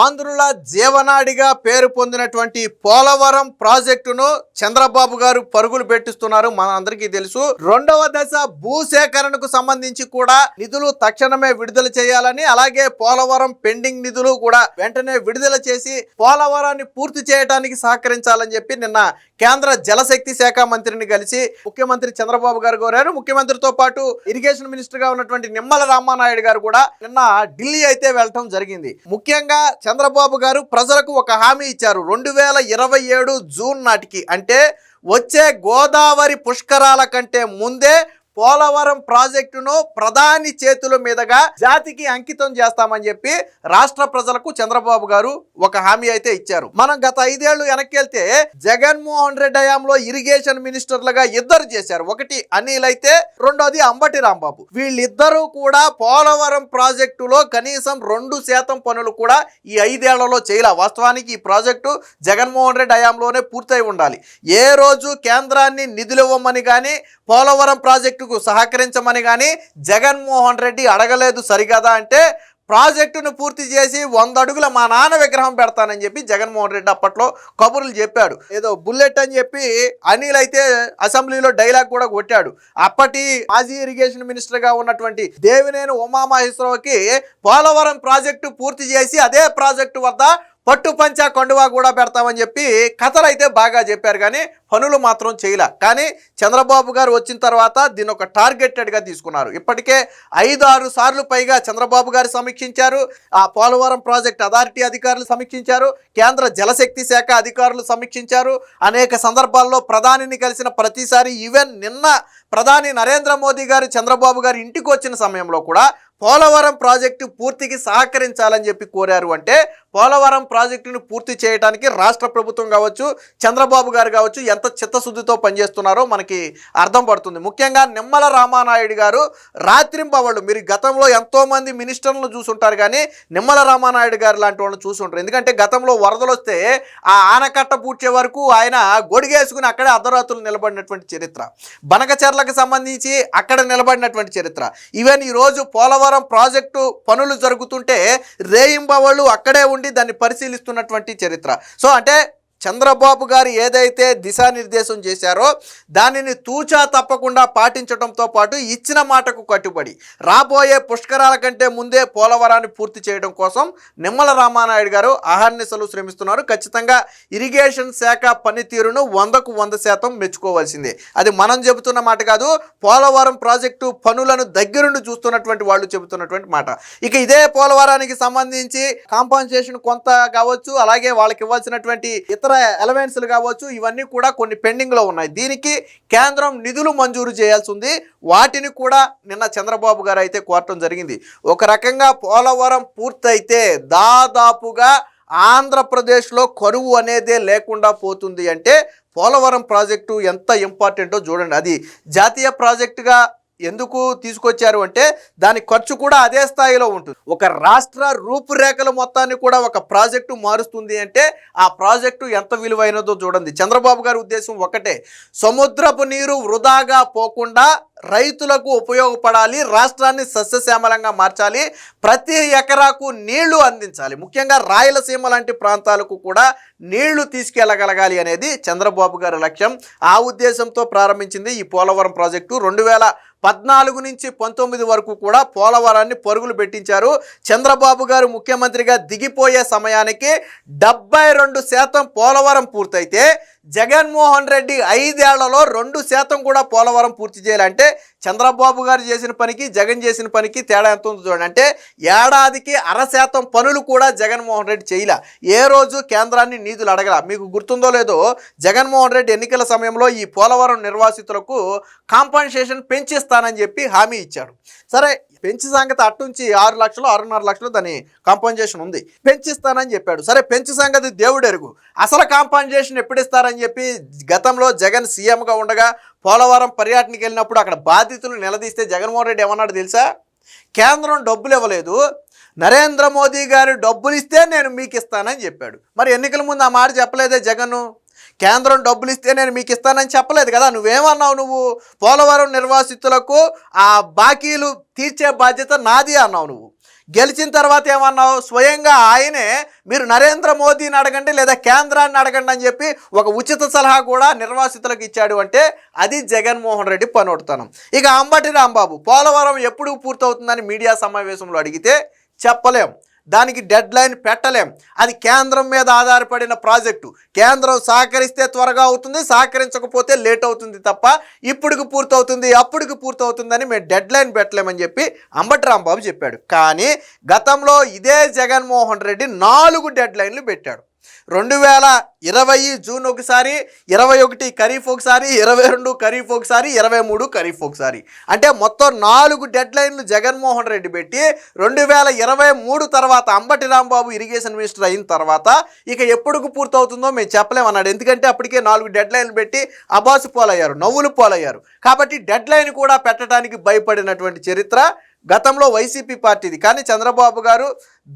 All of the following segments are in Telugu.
ఆంధ్రుల జీవనాడిగా పేరు పొందినటువంటి పోలవరం ప్రాజెక్టును చంద్రబాబు గారు పరుగులు పెట్టిస్తున్నారు. మన అందరికీ తెలుసు. రెండవ దశ భూసేకరణకు సంబంధించి కూడా నిధులు తక్షణమే విడుదల చేయాలని, అలాగే పోలవరం పెండింగ్ నిధులు కూడా వెంటనే విడుదల చేసి పోలవరాన్ని పూర్తి చేయడానికి సహకరించాలని చెప్పి నిన్న కేంద్ర జలశక్తి శాఖ మంత్రిని కలిసి ముఖ్యమంత్రి చంద్రబాబు గారు కోరారు. ముఖ్యమంత్రితో పాటు ఇరిగేషన్ మినిస్టర్ గా ఉన్నటువంటి నిమ్మల రామానాయుడు గారు కూడా నిన్న ఢిల్లీ అయితే వెళ్ళటం జరిగింది. ముఖ్యంగా చంద్రబాబు గారు ప్రజలకు ఒక హామీ ఇచ్చారు. 2027 జూన్ నాటికి, అంటే వచ్చే గోదావరి పుష్కరాల కంటే ముందే పోలవరం ప్రాజెక్టును ప్రధాని చేతుల మీదుగా జాతికి అంకితం చేస్తామని చెప్పి రాష్ట్ర ప్రజలకు చంద్రబాబు గారు ఒక హామీ అయితే ఇచ్చారు. మనం గత 5 ఏళ్లు వెనక్కి వెళ్తే జగన్మోహన్ రెడ్డి హయాంలో ఇరిగేషన్ మినిస్టర్లుగా ఇద్దరు చేశారు. ఒకటి అనిల్ అయితే, రెండోది అంబటి రాంబాబు. వీళ్ళిద్దరూ కూడా పోలవరం ప్రాజెక్టులో కనీసం 2% పనులు కూడా ఈ 5 ఏళ్లలో చేయలే. వాస్తవానికి ఈ ప్రాజెక్టు జగన్మోహన్ రెడ్డి హయాంలోనే పూర్తయి ఉండాలి. ఏ రోజు కేంద్రాన్ని నిధులు ఇవ్వమని కానీ పోలవరం ప్రాజెక్టుకు సహకరించమని కానీ జగన్మోహన్ రెడ్డి అడగలేదు. సరిగదా అంటే ప్రాజెక్టును పూర్తి చేసి 100 అడుగుల మా నాన్న విగ్రహం పెడతానని చెప్పి జగన్మోహన్ రెడ్డి అప్పట్లో కబుర్లు చెప్పాడు. ఏదో బుల్లెట్ అని చెప్పి అనిల్ అయితే అసెంబ్లీలో డైలాగ్ కూడా కొట్టాడు. అప్పటి మాజీ ఇరిగేషన్ మినిస్టర్ గా ఉన్నటువంటి దేవినేని ఉమామహేశ్వరరావుకి పోలవరం ప్రాజెక్టు పూర్తి చేసి అదే ప్రాజెక్టు వద్ద పట్టు పంచా కండువా కూడా పెడతామని చెప్పి కథలు అయితే బాగా చెప్పారు, కానీ పనులు మాత్రం చేయలే. కానీ చంద్రబాబు గారు వచ్చిన తర్వాత దీన్ని ఒక టార్గెటెడ్గా తీసుకున్నారు. ఇప్పటికే 5-6 సార్లు పైగా చంద్రబాబు గారు సమీక్షించారు. ఆ పోలవరం ప్రాజెక్ట్ అథారిటీ అధికారులు సమీక్షించారు. కేంద్ర జలశక్తి శాఖ అధికారులు సమీక్షించారు. అనేక సందర్భాల్లో ప్రధానిని కలిసిన ప్రతిసారి, ఈవెన్ నిన్న ప్రధాని నరేంద్ర మోదీ గారు చంద్రబాబు గారు ఇంటికి వచ్చిన సమయంలో కూడా పోలవరం ప్రాజెక్టు పూర్తికి సహకరించాలని చెప్పి కోరారు. అంటే పోలవరం ప్రాజెక్టును పూర్తి చేయడానికి రాష్ట్ర ప్రభుత్వం కావచ్చు, చంద్రబాబు గారు కావచ్చు ఎంత చిత్తశుద్ధితో పనిచేస్తున్నారో మనకి అర్థం పడుతుంది. ముఖ్యంగా నిమ్మల రామానాయుడు గారు రాత్రింబవళ్ళు, మీరు గతంలో ఎంతోమంది మినిస్టర్లను చూసుంటారు కానీ నిమ్మల రామానాయుడు గారు లాంటి వాళ్ళని చూసుంటారు. ఎందుకంటే గతంలో వరదలు వస్తే ఆ ఆనకట్ట పూడ్చే వరకు ఆయన గొడిగేసుకుని అక్కడే అర్ధరాత్రులు నిలబడినటువంటి చరిత్ర, బనకచెర్లకు సంబంధించి అక్కడ నిలబడినటువంటి చరిత్ర. ఈవెన్ ఈరోజు పోలవరం ప్రాజెక్టు పనులు జరుగుతుంటే రేయింబవళ్ళు అక్కడే ఉండి దాన్ని పరిశీలిస్తున్నటువంటి చరిత్ర. సో అంటే చంద్రబాబు గారు ఏదైతే దిశానిర్దేశం చేశారో దానిని తూచా తప్పకుండా పాటించడంతో పాటు ఇచ్చిన మాటకు కట్టుబడి రాబోయే పుష్కరాల కంటే ముందే పోలవరాన్ని పూర్తి చేయడం కోసం నిమ్మల రామానాయుడు గారు అహర్నిశలు శ్రమిస్తున్నారు. ఖచ్చితంగా ఇరిగేషన్ శాఖ పనితీరును 100కు 100% మెచ్చుకోవాల్సిందే. అది మనం చెబుతున్న మాట కాదు, పోలవరం ప్రాజెక్టు పనులను దగ్గరుండి చూస్తున్నటువంటి వాళ్ళు చెబుతున్నటువంటి మాట. ఇక ఇదే పోలవరానికి సంబంధించి కాంపన్సేషన్ కొంత కావచ్చు, అలాగే వాళ్ళకి ఇవ్వాల్సినటువంటి ఇతర ఎలవెన్స్లు కావచ్చు, ఇవన్నీ కూడా కొన్ని పెండింగ్లో ఉన్నాయి. దీనికి కేంద్రం నిధులు మంజూరు చేయాల్సి ఉంది. వాటిని కూడా నిన్న చంద్రబాబు గారు అయితే కోరటం జరిగింది. ఒక రకంగా పోలవరం పూర్తయితే దాదాపుగా ఆంధ్రప్రదేశ్లో కరువు అనేదే లేకుండా పోతుంది. అంటే పోలవరం ప్రాజెక్టు ఎంత ఇంపార్టెంటో చూడండి. అది జాతీయ ప్రాజెక్టుగా ఎందుకు తీసుకొచ్చారు అంటే దాని ఖర్చు కూడా అదే స్థాయిలో ఉంటుంది. ఒక రాష్ట్ర రూపురేఖల మొత్తాన్ని కూడా ఒక ప్రాజెక్టు మారుస్తుంది అంటే ఆ ప్రాజెక్టు ఎంత విలువైనదో చూడండి. చంద్రబాబు గారి ఉద్దేశం ఒకటే, సముద్రపు నీరు వృధాగా పోకుండా రైతులకు ఉపయోగపడాలి, రాష్ట్రాన్ని సస్యశ్యామలంగా మార్చాలి, ప్రతి ఎకరాకు నీళ్లు అందించాలి, ముఖ్యంగా రాయలసీమ లాంటి ప్రాంతాలకు కూడా నీళ్లు తీసుకెళ్ళగలగాలి అనేది చంద్రబాబు గారి లక్ష్యం. ఆ ఉద్దేశంతో ప్రారంభించింది ఈ పోలవరం ప్రాజెక్టు. 2014 నుంచి 19 వరకు కూడా పోలవరాన్ని పరుగులు పెట్టించారు. చంద్రబాబు గారు ముఖ్యమంత్రిగా దిగిపోయే సమయానికి 72% పోలవరం పూర్తయితే జగన్మోహన్ రెడ్డి 5 ఏళ్లలో 2% కూడా పోలవరం పూర్తి చేయాలంటే చంద్రబాబు గారు చేసిన పనికి జగన్ చేసిన పనికి తేడా ఎంత ఉందో చూడండి. అంటే ఏడాదికి 0.5% పనులు కూడా జగన్మోహన్ రెడ్డి చేయలే. ఏ రోజు కేంద్రాన్ని నిధులు అడగల. మీకు గుర్తుందో లేదో, జగన్మోహన్ రెడ్డి ఎన్నికల సమయంలో ఈ పోలవరం నిర్వాసితులకు కాంపన్సేషన్ పెంచిస్తానని చెప్పి హామీ ఇచ్చాడు. సరే, పెంచి సంగతి అట్టుంచి 6 లక్షలు 6.5 లక్షలు దాని కాంపన్సేషన్ ఉంది, పెంచిస్తానని చెప్పాడు. సరే, పెంచి సంగతి దేవుడు ఎరుగు. అసలు కాంపన్సేషన్ ఎప్పుడు ఇస్తారని చెప్పి గతంలో జగన్ సీఎంగా ఉండగా పోలవరం పర్యటనకి వెళ్ళినప్పుడు అక్కడ బాధితులు నిలదీస్తే జగన్మోహన్ రెడ్డి ఏమన్నాడు తెలుసా? కేంద్రం డబ్బులు ఇవ్వలేదు, నరేంద్ర మోదీ గారు డబ్బులు ఇస్తే నేను మీకు ఇస్తానని చెప్పాడు. మరి ఎన్నికల ముందు ఆ మాట చెప్పలేదే జగన్? కేంద్రం డబ్బులు ఇస్తే నేను మీకు ఇస్తానని చెప్పలేదు కదా. నువ్వేమన్నావు? నువ్వు పోలవరం నిర్వాసితులకు ఆ బాకీలు తీర్చే బాధ్యత నాది అన్నావు నువ్వు. గెలిచిన తర్వాత ఏమన్నావు? స్వయంగా ఆయనే మీరు నరేంద్ర మోదీని అడగండి లేదా కేంద్రాన్ని అడగండి అని చెప్పి ఒక ఉచిత సలహా కూడా నిర్వాసితులకు ఇచ్చాడు. అంటే అది జగన్మోహన్ రెడ్డి పనోడుతనం. ఇక అంబటి రాంబాబు పోలవరం ఎప్పుడు పూర్తవుతుందని మీడియా సమావేశంలో అడిగితే చెప్పలేం, దానికి డెడ్ లైన్ పెట్టలేం, అది కేంద్రం మీద ఆధారపడిన ప్రాజెక్టు. కేంద్రం సహకరిస్తే త్వరగా అవుతుంది, సహకరించకపోతే లేట్ అవుతుంది తప్ప ఇప్పటికి పూర్తవుతుంది అప్పటికి పూర్తవుతుందని మేము డెడ్ లైన్ పెట్టలేమని చెప్పి అంబటి రాంబాబు చెప్పాడు. కానీ గతంలో ఇదే జగన్మోహన్ రెడ్డి 4 డెడ్ లైన్లు పెట్టాడు. 2020 జూన్ ఒకసారి, 21 ఖరీఫ్ ఒకసారి, 22 ఖరీఫ్ ఒకసారి, 23 ఖరీఫ్ ఒకసారి. అంటే మొత్తం 4 డెడ్ లైన్లు జగన్మోహన్ రెడ్డి పెట్టి 2023 తర్వాత అంబటి రాంబాబు ఇరిగేషన్ మినిస్టర్ అయిన తర్వాత ఇక ఎప్పుడుకు పూర్తవుతుందో మేము చెప్పలేమన్నాడు. ఎందుకంటే అప్పటికే 4 డెడ్ లైన్లు పెట్టి అబాసు పోలయ్యారు, నవ్వులు పోలయ్యారు. కాబట్టి డెడ్ లైన్ కూడా పెట్టడానికి భయపడినటువంటి చరిత్ర గతంలో వైసీపీ పార్టీది. కానీ చంద్రబాబు గారు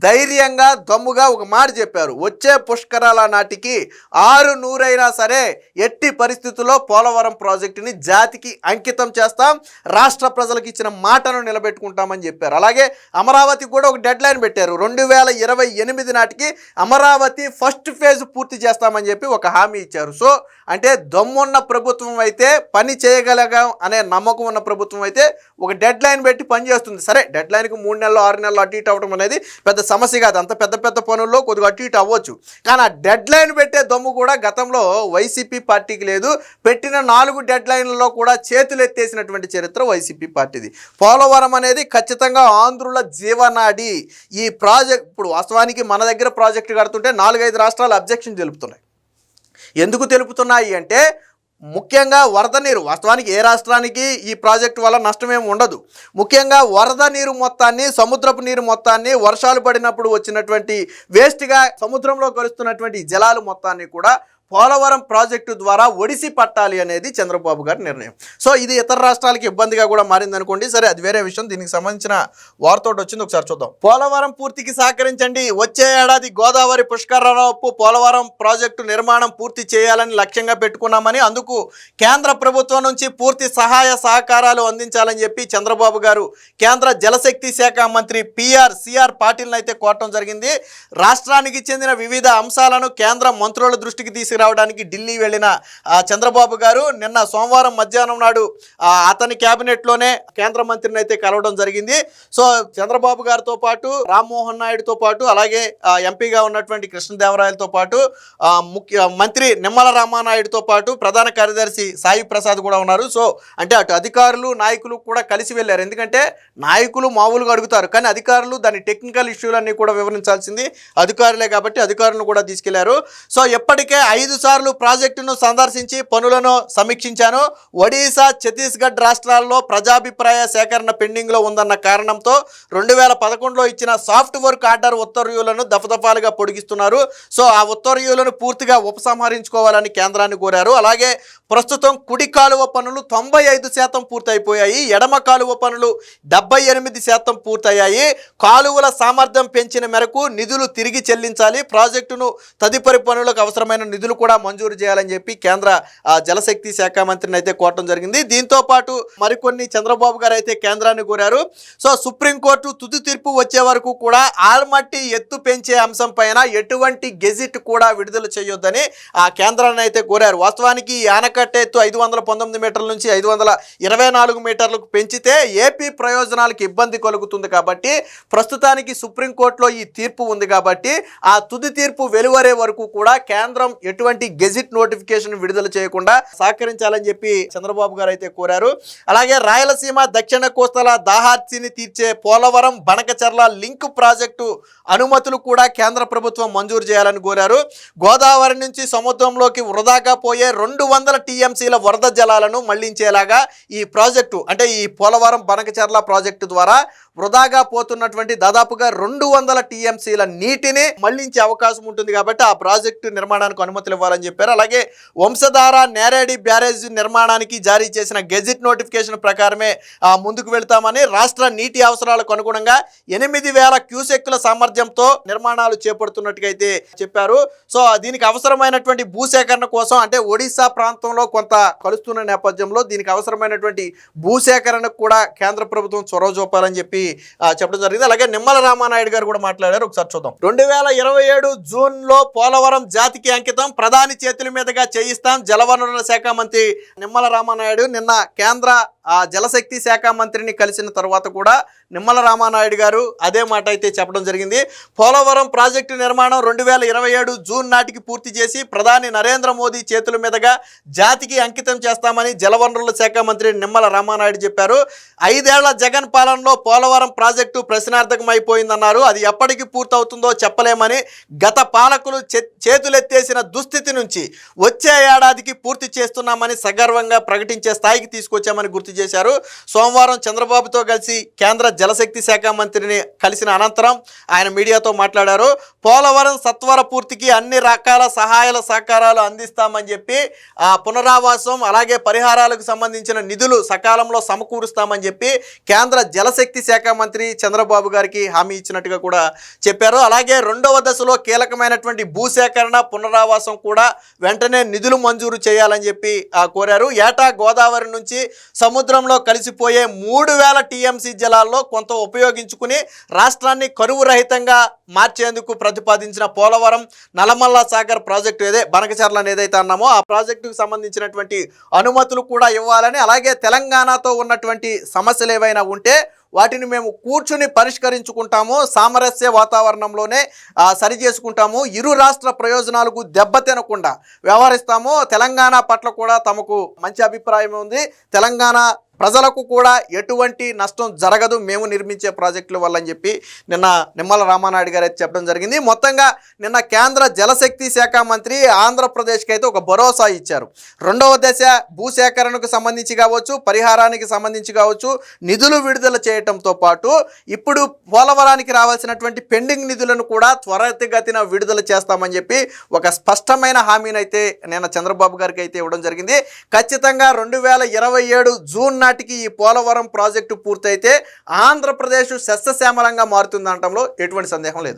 ధైర్యంగా దమ్ముగా ఒక మాట చెప్పారు, వచ్చే పుష్కరాల నాటికి 600 సరే ఎట్టి పరిస్థితుల్లో పోలవరం ప్రాజెక్టుని జాతికి అంకితం చేస్తాం, రాష్ట్ర ప్రజలకు ఇచ్చిన మాటను నిలబెట్టుకుంటామని చెప్పారు. అలాగే అమరావతి కూడా ఒక డెడ్ లైన్ పెట్టారు, 2028 నాటికి అమరావతి ఫస్ట్ ఫేజ్ పూర్తి చేస్తామని చెప్పి ఒక హామీ ఇచ్చారు. సో అంటే దమ్మున్న ప్రభుత్వం అయితే, పని చేయగలగాం అనే నమ్మకం ఉన్న ప్రభుత్వం అయితే ఒక డెడ్ లైన్ పెట్టి పనిచేస్తుంది. సరే డెడ్ లైన్కి 3 నెలలు 6 నెలలు అటు ఇటు అవ్వడం అనేది పెద్ద సమస్య కాదు, అంత పెద్ద పెద్ద పనుల్లో కొద్దిగా అటు ఇటు అవ్వచ్చు. కానీ ఆ డెడ్ లైన్ పెట్టే దమ్ము కూడా గతంలో వైసీపీ పార్టీకి లేదు. పెట్టిన 4 డెడ్ లైన్లలో కూడా చేతులు ఎత్తేసినటువంటి చరిత్ర వైసీపీ పార్టీది. పోలవరం అనేది ఖచ్చితంగా ఆంధ్రుల జీవనాడి. ఈ ప్రాజెక్ట్ ఇప్పుడు వాస్తవానికి మన దగ్గర ప్రాజెక్టు కడుతుంటే 4-5 రాష్ట్రాలు అబ్జెక్షన్ తెలుపుతున్నాయి. ఎందుకు తెలుపుతున్నాయి అంటే ముఖ్యంగా వరద నీరు, వాస్తవానికి ఏ రాష్ట్రానికి ఈ ప్రాజెక్టు వల్ల నష్టమేమి ఉండదు. ముఖ్యంగా వరద నీరు మొత్తాన్ని, సముద్రపు నీరు మొత్తాన్ని, వర్షాలు పడినప్పుడు వచ్చినటువంటి వేస్ట్గా సముద్రంలో కలుస్తున్నటువంటి జలాలు మొత్తాన్ని కూడా పోలవరం ప్రాజెక్టు ద్వారా ఒడిసి పట్టాలి అనేది చంద్రబాబు గారి నిర్ణయం. సో ఇది ఇతర రాష్ట్రాలకి ఇబ్బందిగా కూడా మారింది అనుకోండి, సరే అది వేరే విషయం. దీనికి సంబంధించిన వార్త వచ్చింది, ఒకసారి చూద్దాం. పోలవరం పూర్తికి సహకరించండి, వచ్చే ఏడాది గోదావరి పుష్కరాలపు పోలవరం ప్రాజెక్టు నిర్మాణం పూర్తి చేయాలని లక్ష్యంగా పెట్టుకున్నామని, అందుకు కేంద్ర ప్రభుత్వం నుంచి పూర్తి సహాయ సహకారాలు అందించాలని చెప్పి చంద్రబాబు గారు కేంద్ర జలశక్తి శాఖ మంత్రి సిఆర్ పాటిల్ని అయితే కోరటం జరిగింది. రాష్ట్రానికి చెందిన వివిధ అంశాలను కేంద్ర మంత్రుల దృష్టికి తీసుకురావడానికి ఢిల్లీ వెళ్ళిన చంద్రబాబు గారు నిన్న సోమవారం మధ్యాహ్నం నాడు అతని క్యాబినెట్లోనే కేంద్ర మంత్రిని అయితే కలవడం జరిగింది. సో చంద్రబాబు గారితో పాటు రామ్మోహన్ నాయుడుతో పాటు అలాగే ఎంపీగా ఉన్నటువంటి కృష్ణదేవరాయలతో పాటు మంత్రి నిమ్మల రామానాయుడుతో పాటు ప్రధాన కార్యదర్శి సాయి ప్రసాద్ కూడా ఉన్నారు. సో అంటే అటు అధికారులు నాయకులు కూడా కలిసి వెళ్ళారు. ఎందుకంటే నాయకులు మామూలుగా అడుగుతారు, కానీ అధికారులు దాని టెక్నికల్ ఇష్యూలన్నీ కూడా వివరించాల్సింది అధికారులే కాబట్టి అధికారులను కూడా తీసుకెళ్లారు. సో ఎప్పటికే 5 సార్లు ప్రాజెక్టును సందర్శించి పనులను సమీక్షించాను. ఒడిశా, ఛత్తీస్గఢ్ రాష్ట్రాల్లో ప్రజాభిప్రాయ సేకరణ పెండింగ్లో ఉందన్న కారణంతో 2011లో ఇచ్చిన సాఫ్ట్ వర్క్ ఆర్డర్ ఉత్తర్వులను దఫదఫాలుగా పొడిగిస్తున్నారు. సో ఆ ఉత్తర్వులను పూర్తిగా ఉపసంహరించుకోవాలని కేంద్రాన్ని కోరారు. అలాగే ప్రస్తుతం కుడి కాలువ పనులు 95% పూర్తయిపోయాయి, ఎడమ కాలువ పనులు 78% పూర్తయ్యాయి. కాలువల సామర్థ్యం పెంచిన మేరకు నిధులు తిరిగి చెల్లించాలి, ప్రాజెక్టును తదుపరి పనులకు అవసరమైన నిధులు కూడా మంజూరు చేయాలని చెప్పి కేంద్ర జలశక్తి శాఖ మంత్రిని అయితే కోరటం జరిగింది. దీంతో పాటు మరికొన్ని చంద్రబాబు గారు అయితే కేంద్రాన్ని కోరారు. సో సుప్రీంకోర్టు తుది తీర్పు వచ్చే వరకు కూడా ఆల్మట్టి ఎత్తు పెంచే అంశం పైన ఎటువంటి గెజిట్ కూడా విడుదల చేయొద్దని ఆ కేంద్రాన్ని అయితే కోరారు. వాస్తవానికి ఈ ఆనకట్ట ఎత్తు 519 మీటర్ల నుంచి 524 మీటర్లకు పెంచితే ఏపీ ప్రయోజనాలకు ఇబ్బంది కలుగుతుంది. కాబట్టి ప్రస్తుతానికి సుప్రీంకోర్టులో ఈ తీర్పు ఉంది కాబట్టి ఆ తుది తీర్పు వెలువరే వరకు కూడా కేంద్రం ఎటువంటి గెజిట్ నోటిఫికేషన్ విడుదల చేయకుండా సహకరించాలని చెప్పి చంద్రబాబు గారు అయితే కోరారు. అలాగే రాయలసీమ దక్షిణ కోస్తల దాహార్తిని తీర్చే పోలవరం బనకచర్ల లింక్ ప్రాజెక్టు అనుమతులు కూడా కేంద్ర ప్రభుత్వం మంజూరు చేయాలని కోరారు. గోదావరి నుంచి సముద్రంలోకి వృధాగా పోయే 200 టీఎంసీల వరద జలాలను మళ్లించేలాగా ఈ ప్రాజెక్టు అంటే ఈ పోలవరం బనకచర్ల ప్రాజెక్టు ద్వారా వృధాగా పోతున్నటువంటి దాదాపుగా 200 టీఎంసీల నీటిని మళ్లించే అవకాశం ఉంటుంది. కాబట్టి ఆ ప్రాజెక్టు నిర్మాణానికి అనుమతులు ఇవ్వాలని చెప్పారు. అలాగే వంశధార నేరేడి బ్యారేజ్ నిర్మాణానికి జారీ చేసిన గెజిట్ నోటిఫికేషన్ ప్రకారమే ముందుకు వెళ్తామని, రాష్ట్ర నీటి అవసరాలకు అనుగుణంగా 8000 క్యూసెక్కుల సామర్థ్యంతో నిర్మాణాలు చేపడుతున్నట్టుగా అయితే చెప్పారు. సో దీనికి అవసరమైనటువంటి భూసేకరణ కోసం అంటే ఒడిశా ప్రాంతంలో కొంత కలుస్తున్న నేపథ్యంలో దీనికి అవసరమైనటువంటి భూసేకరణకు కూడా కేంద్ర ప్రభుత్వం చొరవ చూపాలని చెప్పి చెప్పడం జరిగింది. అలాగే నిమ్మల రామానాయుడు గారు కూడా మాట్లాడారు, ఒకసారి చూద్దాం. 2027 జూన్లో పోలవరం జాతికి అంకితం, ప్రధాని చేతుల మీదుగా చేయిస్తాం. జలవనరుల శాఖ మంత్రి నిమ్మల రామానాయుడు నిన్న కేంద్ర జలశక్తి శాఖ మంత్రిని కలిసిన తర్వాత కూడా నిమ్మల రామానాయుడు గారు అదే మాట అయితే చెప్పడం జరిగింది. పోలవరం ప్రాజెక్టు నిర్మాణం 2027 జూన్ నాటికి పూర్తి చేసి ప్రధాని నరేంద్ర మోదీ చేతుల మీదుగా జాతికి అంకితం చేస్తామని జలవనరుల శాఖ మంత్రి నిమ్మల రామానాయుడు చెప్పారు. 5 ఏళ్ల జగన్ పాలనలో పోలవరం ప్రాజెక్టు ప్రశ్నార్థకమైపోయిందన్నారు. అది ఎప్పటికి పూర్తవుతుందో చెప్పలేమని, గత పాలకులు చేతులెత్తేసిన దుస్థితి నుంచి వచ్చే ఏడాదికి పూర్తి చేస్తున్నామని సగర్వంగా ప్రకటించే స్థాయికి తీసుకొచ్చామని గుర్తు చేశారు. సోమవారం చంద్రబాబుతో కలిసి కేంద్ర జలశక్తి శాఖ మంత్రిని కలిసిన అనంతరం ఆయన మీడియాతో మాట్లాడారు. పోలవరం సత్వర పూర్తికి అన్ని రకాల సహాయాల సహకారాలు అందిస్తామని చెప్పి పునరావాసం అలాగే పరిహారాలకు సంబంధించిన నిధులు సకాలంలో సమకూరుస్తామని చెప్పి కేంద్ర జలశక్తి శాఖ మంత్రి చంద్రబాబు గారికి హామీ ఇచ్చినట్టుగా కూడా చెప్పారు. అలాగే 2వ దశలో కీలకమైనటువంటి భూసేకరణ పునరావాసం కూడా వెంటనే నిధులు మంజూరు చేయాలని చెప్పి కోరారు. ఏటా గోదావరి నుంచి సముద్రంలో కలిసిపోయే 3000 టీఎంసీ జలాల్లో కొంత ఉపయోగించుకుని రాష్ట్రాన్ని కరువు రహితంగా మార్చేందుకు ప్రతిపాదించిన పోలవరం నల్లమల్ల సాగర్ ప్రాజెక్టు బనకచర్ల ఏదైతే అన్నామో ఆ ప్రాజెక్టుకు సంబంధించినటువంటి అనుమతులు కూడా ఇవ్వాలని, అలాగే తెలంగాణతో ఉన్నటువంటి సమస్యలు ఏవైనా ఉంటే వాటిని మేము కూర్చుని పరిష్కరించుకుంటాము, సామరస్య వాతావరణంలోనే సరి చేసుకుంటాము, ఇరు రాష్ట్ర ప్రయోజనాలకు దెబ్బతినకుండా వ్యవహరిస్తాము. తెలంగాణ పట్ల కూడా తమకు మంచి అభిప్రాయం ఉంది. తెలంగాణ ప్రజలకు కూడా ఎటువంటి నష్టం జరగదు మేము నిర్మించే ప్రాజెక్టుల వల్ల అని చెప్పి నిన్న నిమ్మల రామానాయుడు గారు అయితే చెప్పడం జరిగింది. మొత్తంగా నిన్న కేంద్ర జలశక్తి శాఖ మంత్రి ఆంధ్రప్రదేశ్కి అయితే ఒక భరోసా ఇచ్చారు. 2వ దశ భూసేకరణకు సంబంధించి కావచ్చు, పరిహారానికి సంబంధించి కావచ్చు, నిధులు విడుదల చేయడంతో పాటు ఇప్పుడు పోలవరానికి రావాల్సినటువంటి పెండింగ్ నిధులను కూడా త్వరితగతిన విడుదల చేస్తామని చెప్పి ఒక స్పష్టమైన హామీని అయితే నిన్న చంద్రబాబు గారికి అయితే ఇవ్వడం జరిగింది. ఖచ్చితంగా 2027 జూన్ నాటికి ఈ పోలవరం ప్రాజెక్టు పూర్తయితే ఆంధ్రప్రదేశ్ సస్యశ్యామలంగా మారుతుందనటంలో ఎటువంటి సందేహం లేదు.